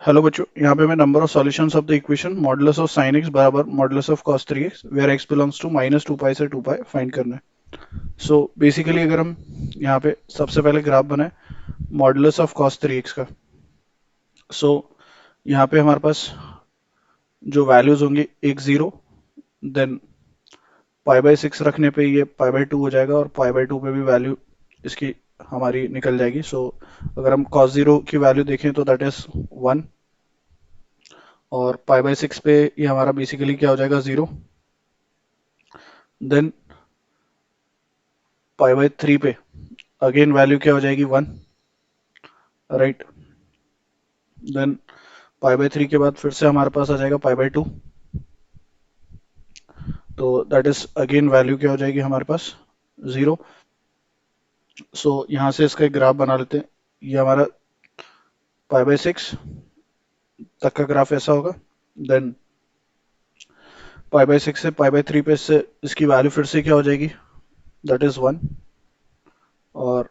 Hello बच्चों, यहाँ पे मैं number of solutions of the equation modulus of sine x बराबर modulus of cos 3x where x belongs to -2 pi से 2 पाई find करना है। सो बेसिकली अगर हम यहाँ पे सबसे पहले ग्राफ बनाए मॉडुलस ऑफ कॉस 3x का। सो यहाँ पे हमारे पास जो वैल्यूज होंगे एक जीरो, देन पाई/6 रखने पे ये पाई/2 हो जाएगा और पाई/2 पे भी वैल्यू इसकी हमारी निकल जाएगी। सो अगर हम cos 0 की वैल्यू देखें तो दैट इज 1 और पाई/6 पे ये हमारा बेसिकली क्या हो जाएगा 0। देन पाई/3 पे अगेन वैल्यू क्या हो जाएगी 1, राइट। देन पाई/3 के बाद फिर से हमारे पास आ जाएगा पाई/2, तो दैट इज अगेन वैल्यू क्या हो जाएगी हमारे पास 0। सो यहाँ से इसका एक ग्राफ बना लेते हैं। ये हमारा पाई/6 तक का ग्राफ ऐसा होगा। देन पाई/6 से पाई/3 पे इससे इसकी वैल्यू फिर से क्या हो जाएगी, दैट इज 1। और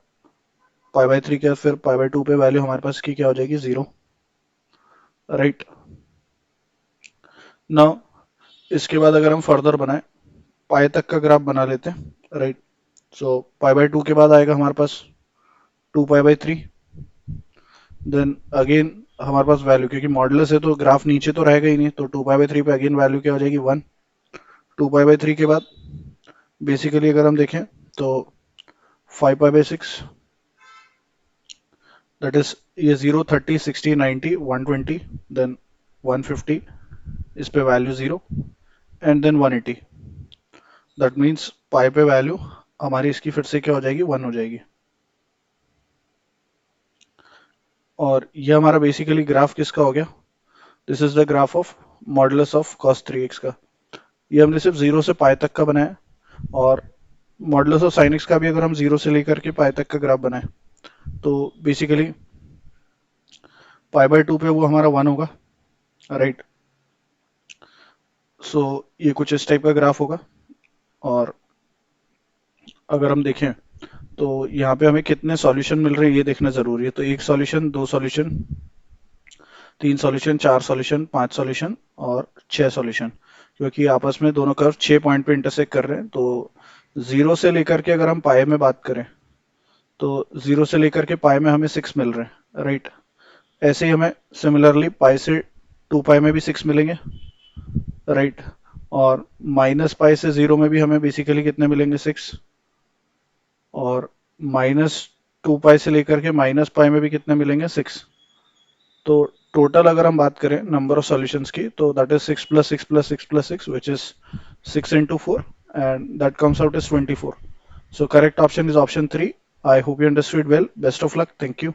पाई/3 के बाद फिर पाई/2 पे वैल्यू हमारे पास की क्या हो जाएगी 0, राइट। नाउ इसके बाद अगर हम फर्दर बनाए पाई तक का ग्राफ बना लेते हैं, राइट। सो पाई/2 के बाद आएगा हमारे पास 2 पाई/3। देन अगेन हमारे पास वैल्यू, क्योंकि मॉडुलस है तो ग्राफ नीचे तो रहेगा ही नहीं, तो 2 पाई/3 पे अगेन वैल्यू क्या हो जाएगी 1। 2 पाई/3 के बाद बेसिकली अगर हम देखें तो 5 पाई/6, दैट इज ये 0, 30, 60, 90, 120, देन 150, इस पे value 0 and then 180। That means pi पे वैल्यू हमारी इसकी फिर से क्या हो जाएगी 1 हो जाएगी। और ये हमारा बेसिकली ग्राफ किसका हो गया, this is the graph of modulus of cos 3x का। ये हमने सिर्फ 0 से पाई तक का बनाया, और मॉडुलस ऑफ sin x का भी अगर हम 0 से लेकर के पाई तक का ग्राफ बनाए तो बेसिकली पाई/2 पे वो हमारा 1 होगा, राइट। सो ये कुछ इस टाइप का ग्राफ होगा। और अगर हम देखें तो यहाँ पे हमें कितने सॉल्यूशन मिल रहे हैं ये देखना जरूरी है। तो एक सॉल्यूशन, दो सॉल्यूशन, तीन सॉल्यूशन, चार सॉल्यूशन, पांच सॉल्यूशन और छह सॉल्यूशन, क्योंकि आपस में दोनों कर्व 6 पॉइंट पे इंटरसेक्ट कर रहे हैं। तो जीरो से लेकर के अगर हम पाए में बात करें तो जीरो से लेकर के पाए में हमें 6 मिल रहे हैं, राइट। ऐसे ही हमें सिमिलरली पाई से 2 पाई में भी 6 मिलेंगे, राइट। और -पाई से 0 में भी हमें बेसिकली कितने मिलेंगे 6। और -2 पाई से लेकर के -पाई में भी कितने मिलेंगे 6। तो टोटल अगर हम बात करें नंबर ऑफ सॉल्यूशंस की तो that is 6 + 6 + 6 + 6 which is 6 × 4 and that comes out as 24. So correct option is option 3. I hope you understood well. Best of luck. Thank you.